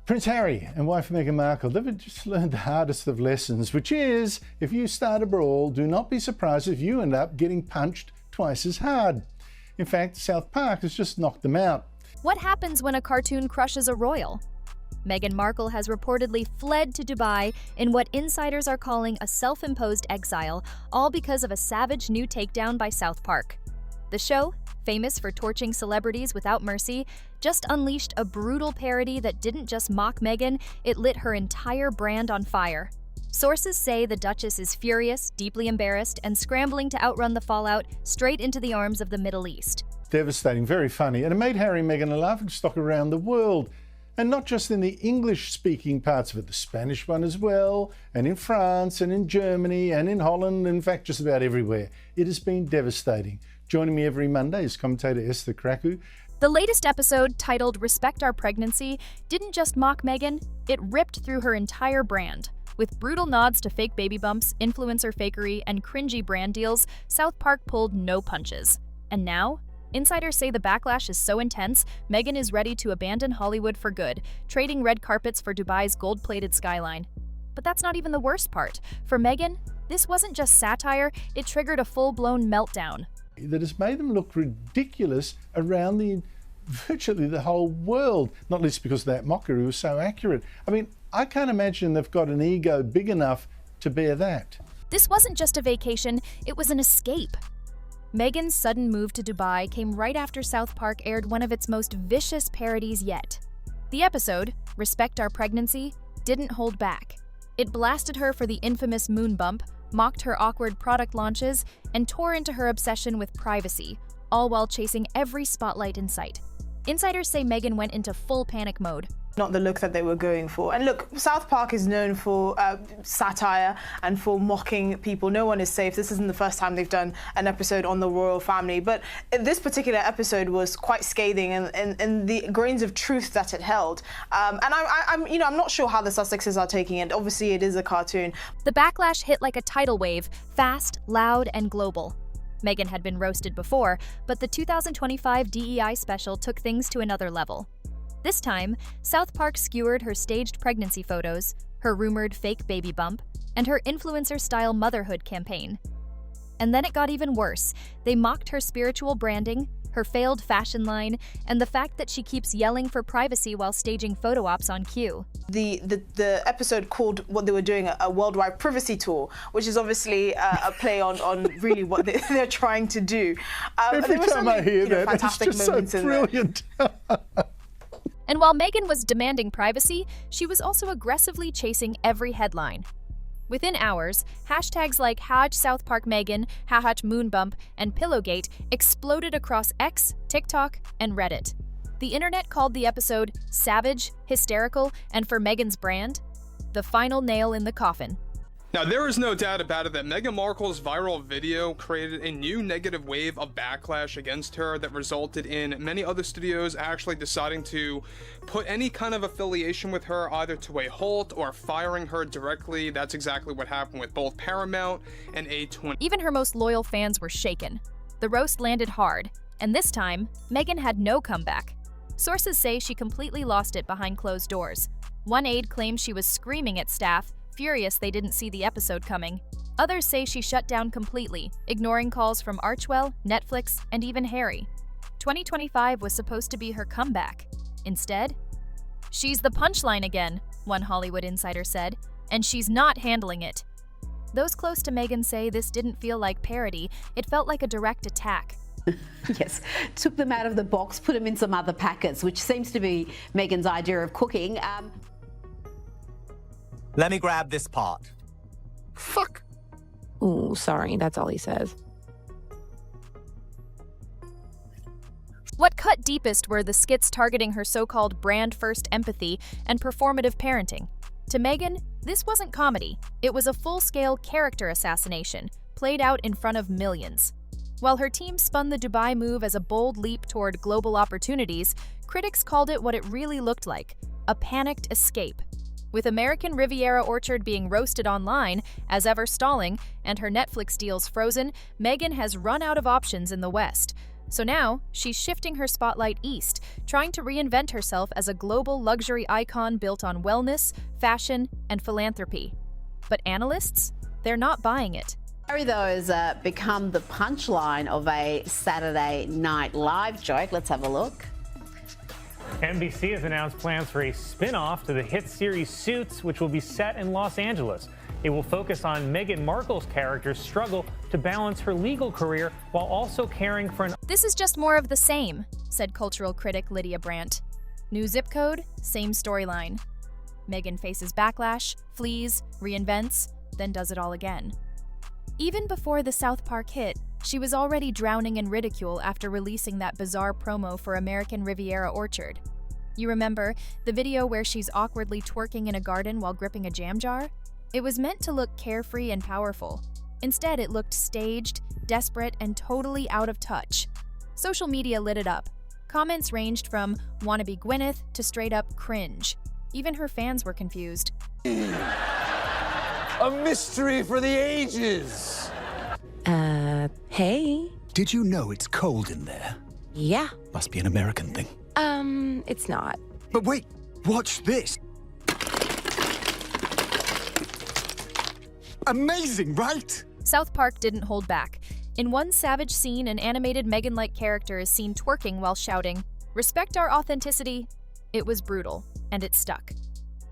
Prince Harry and wife Meghan Markle, they've just learned the hardest of lessons, which is, if you start a brawl, do not be surprised if you end up getting punched twice as hard. In fact, South Park has just knocked them out. What happens when a cartoon crushes a royal? Meghan Markle has reportedly fled to Dubai in what insiders are calling a self-imposed exile, all because of a savage new takedown by South Park. The show, famous for torching celebrities without mercy, just unleashed a brutal parody that didn't just mock Meghan, it lit her entire brand on fire. Sources say the Duchess is furious, deeply embarrassed, and scrambling to outrun the fallout straight into the arms of the Middle East. Devastating, very funny, and it made Harry and Meghan a laughingstock around the world. And not just in the English-speaking parts of it, the Spanish one as well, and in France, and in Germany, and in Holland, in fact, just about everywhere. It has been devastating. Joining me every Monday is commentator Esther Kraku. The latest episode, titled Respect Our Pregnancy, didn't just mock Meghan, it ripped through her entire brand. With brutal nods to fake baby bumps, influencer fakery, and cringy brand deals, South Park pulled no punches. And now, insiders say the backlash is so intense, Meghan is ready to abandon Hollywood for good, trading red carpets for Dubai's gold-plated skyline. But that's not even the worst part. For Meghan, this wasn't just satire, it triggered a full-blown meltdown. That has made them look ridiculous around virtually the whole world, not least because that mockery was so accurate. I mean, I can't imagine they've got an ego big enough to bear that. This wasn't just a vacation, it was an escape. Meghan's sudden move to Dubai came right after South Park aired one of its most vicious parodies yet. The episode, Respect Our Pregnancy, didn't hold back. It blasted her for the infamous moon bump, mocked her awkward product launches, and tore into her obsession with privacy, all while chasing every spotlight in sight. Insiders say Meghan went into full panic mode. Not the look that they were going for. And look, South Park is known for satire and for mocking people. No one is safe. This isn't the first time they've done an episode on the royal family, but this particular episode was quite scathing in the grains of truth that it held. And I'm not sure how the Sussexes are taking it. Obviously, it is a cartoon. The backlash hit like a tidal wave, fast, loud, and global. Meghan had been roasted before, but the 2025 DEI special took things to another level. This time, South Park skewered her staged pregnancy photos, her rumored fake baby bump, and her influencer-style motherhood campaign. And then it got even worse. They mocked her spiritual branding, her failed fashion line, and the fact that she keeps yelling for privacy while staging photo ops on cue. The episode called what they were doing a worldwide privacy tour, which is obviously a play on really what they're trying to do. Every time I hear that, it's just so brilliant. And while Meghan was demanding privacy, she was also aggressively chasing every headline. Within hours, hashtags like #SouthParkMeghan, #MoonBump, and Pillowgate exploded across X, TikTok, and Reddit. The internet called the episode savage, hysterical, and for Meghan's brand, the final nail in the coffin. Now, there is no doubt about it that Meghan Markle's viral video created a new negative wave of backlash against her that resulted in many other studios actually deciding to put any kind of affiliation with her either to a halt or firing her directly. That's exactly what happened with both Paramount and A24. Even her most loyal fans were shaken. The roast landed hard, and this time, Meghan had no comeback. Sources say she completely lost it behind closed doors. One aide claims she was screaming at staff, furious they didn't see the episode coming. Others say she shut down completely, ignoring calls from Archewell, Netflix, and even Harry. 2025 was supposed to be her comeback. Instead, she's the punchline again, one Hollywood insider said, and she's not handling it. Those close to Meghan say this didn't feel like parody, it felt like a direct attack. Yes, took them out of the box, put them in some other packets, which seems to be Meghan's idea of cooking. Let me grab this part. Fuck. Ooh, sorry, that's all he says. What cut deepest were the skits targeting her so-called brand-first empathy and performative parenting. To Meghan, this wasn't comedy. It was a full-scale character assassination, played out in front of millions. While her team spun the Dubai move as a bold leap toward global opportunities, critics called it what it really looked like, a panicked escape. With American Riviera Orchard being roasted online, as ever stalling, and her Netflix deals frozen, Meghan has run out of options in the West. So now, she's shifting her spotlight east, trying to reinvent herself as a global luxury icon built on wellness, fashion, and philanthropy. But analysts? They're not buying it. Harry, though, has become the punchline of a Saturday Night Live joke. Let's have a look. NBC has announced plans for a spin-off to the hit series Suits, which will be set in Los Angeles. It will focus on Meghan Markle's character's struggle to balance her legal career while also caring for an... This is just more of the same, said cultural critic Lydia Brandt. New zip code, same storyline. Meghan faces backlash, flees, reinvents, then does it all again. Even before the South Park hit, she was already drowning in ridicule after releasing that bizarre promo for American Riviera Orchard. You remember the video where she's awkwardly twerking in a garden while gripping a jam jar? It was meant to look carefree and powerful. Instead, it looked staged, desperate, and totally out of touch. Social media lit it up. Comments ranged from wannabe Gwyneth to straight up cringe. Even her fans were confused. A mystery for the ages. Hey. Did you know it's cold in there? Yeah. Must be an American thing. It's not. But wait, watch this. Amazing, right? South Park didn't hold back. In one savage scene, an animated Meghan-like character is seen twerking while shouting, "Respect our authenticity." It was brutal, and it stuck.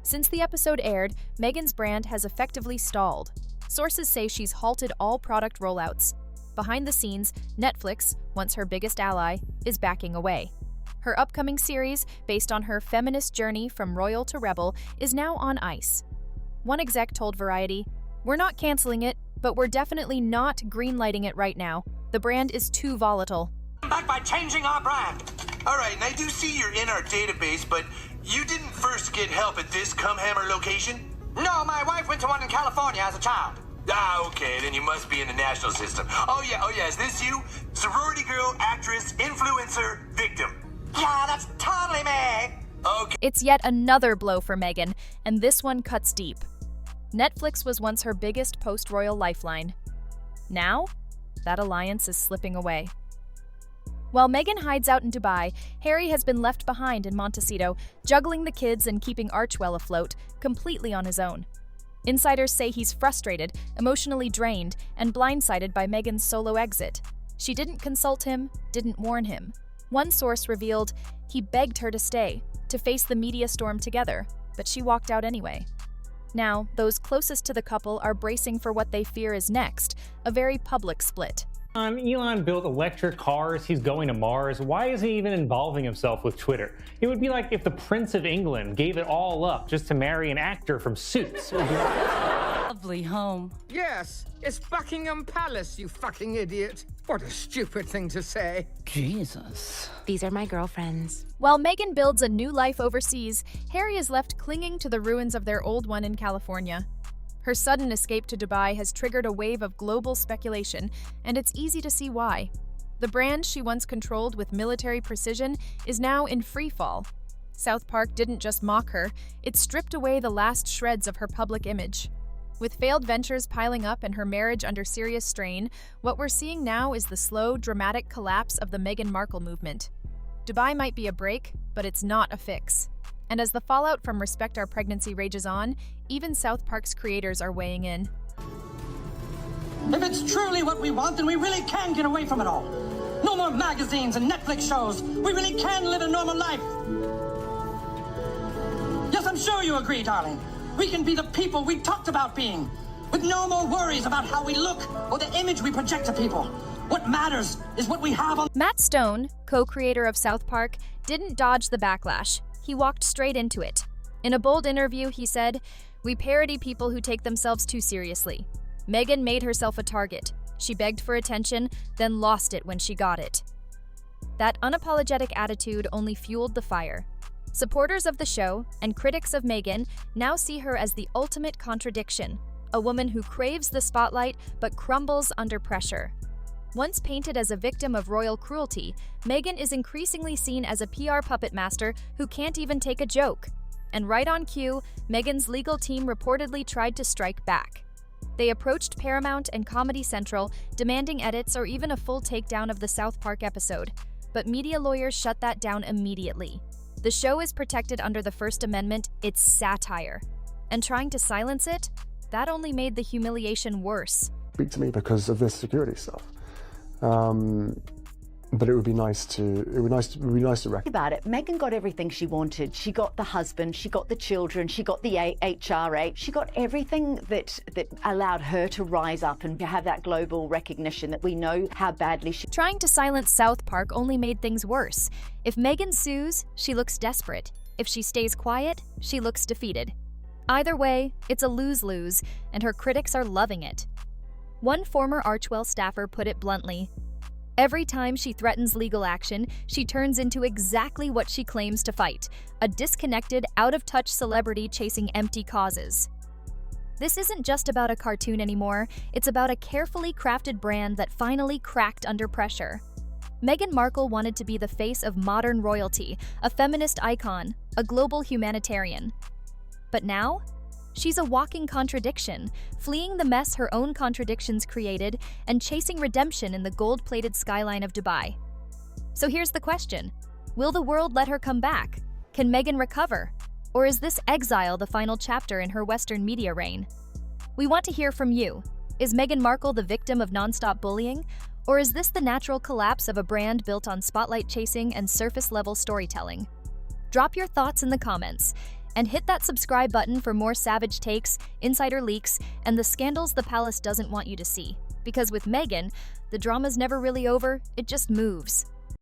Since the episode aired, Meghan's brand has effectively stalled. Sources say she's halted all product rollouts. Behind the scenes, Netflix, once her biggest ally, is backing away. Her upcoming series, based on her feminist journey from royal to rebel, is now on ice. One exec told Variety, "We're not canceling it, but we're definitely not greenlighting it right now. The brand is too volatile." Back by changing our brand. All right, and I do see you're in our database, but you didn't first get help at this Cumhammer location? No, my wife went to one in California as a child. Ah, okay, then you must be in the national system. Oh yeah, is this you? Sorority girl, actress, influencer, victim. Yeah, that's totally me. Okay. It's yet another blow for Meghan, and this one cuts deep. Netflix was once her biggest post-royal lifeline. Now, that alliance is slipping away. While Meghan hides out in Dubai, Harry has been left behind in Montecito, juggling the kids and keeping Archewell afloat, completely on his own. Insiders say he's frustrated, emotionally drained, and blindsided by Meghan's solo exit. She didn't consult him, didn't warn him. One source revealed he begged her to stay, to face the media storm together, but she walked out anyway. Now, those closest to the couple are bracing for what they fear is next, a very public split. Elon built electric cars, he's going to Mars. Why is he even involving himself with Twitter? It would be like if the Prince of England gave it all up just to marry an actor from Suits. Lovely home. Yes, it's Buckingham Palace, you fucking idiot. What a stupid thing to say. Jesus. These are my girlfriends. While Meghan builds a new life overseas, Harry is left clinging to the ruins of their old one in California. Her sudden escape to Dubai has triggered a wave of global speculation, and it's easy to see why. The brand she once controlled with military precision is now in free fall. South Park didn't just mock her, it stripped away the last shreds of her public image. With failed ventures piling up and her marriage under serious strain, what we're seeing now is the slow, dramatic collapse of the Meghan Markle movement. Dubai might be a break, but it's not a fix. And as the fallout from Respect Our Pregnancy rages on, even South Park's creators are weighing in. If it's truly what we want, then we really can get away from it all. No more magazines and Netflix shows. We really can live a normal life. Yes, I'm sure you agree, darling. We can be the people we talked about being, with no more worries about how we look or the image we project to people. What matters is what we have on... Matt Stone, co-creator of South Park, didn't dodge the backlash. He walked straight into it. In a bold interview, he said, "We parody people who take themselves too seriously. Meghan made herself a target. She begged for attention, then lost it when she got it." That unapologetic attitude only fueled the fire. Supporters of the show and critics of Meghan now see her as the ultimate contradiction, a woman who craves the spotlight but crumbles under pressure. Once painted as a victim of royal cruelty, Meghan is increasingly seen as a PR puppet master who can't even take a joke. And right on cue, Meghan's legal team reportedly tried to strike back. They approached Paramount and Comedy Central, demanding edits or even a full takedown of the South Park episode. But media lawyers shut that down immediately. The show is protected under the First Amendment. It's satire. And trying to silence it, that only made the humiliation worse. Speak to me because of this security stuff. But it would be nice to reckon about it. Meghan got everything she wanted. She got the husband, she got the children, she got the HRA, she got everything that allowed her to rise up and have that global recognition that we know how badly she... Trying to silence South Park only made things worse. If Meghan sues, she looks desperate. If she stays quiet, she looks defeated. Either way, it's a lose-lose, and her critics are loving it. One former Archewell staffer put it bluntly: every time she threatens legal action, she turns into exactly what she claims to fight: a disconnected, out-of-touch celebrity chasing empty causes. This isn't just about a cartoon anymore, it's about a carefully crafted brand that finally cracked under pressure. Meghan Markle wanted to be the face of modern royalty, a feminist icon, a global humanitarian. But now, she's a walking contradiction, fleeing the mess her own contradictions created and chasing redemption in the gold-plated skyline of Dubai. So here's the question: will the world let her come back? Can Meghan recover? Or is this exile the final chapter in her Western media reign? We want to hear from you. Is Meghan Markle the victim of nonstop bullying? Or is this the natural collapse of a brand built on spotlight chasing and surface-level storytelling? Drop your thoughts in the comments. And hit that subscribe button for more savage takes, insider leaks, and the scandals the palace doesn't want you to see. Because with Meghan, the drama's never really over, it just moves.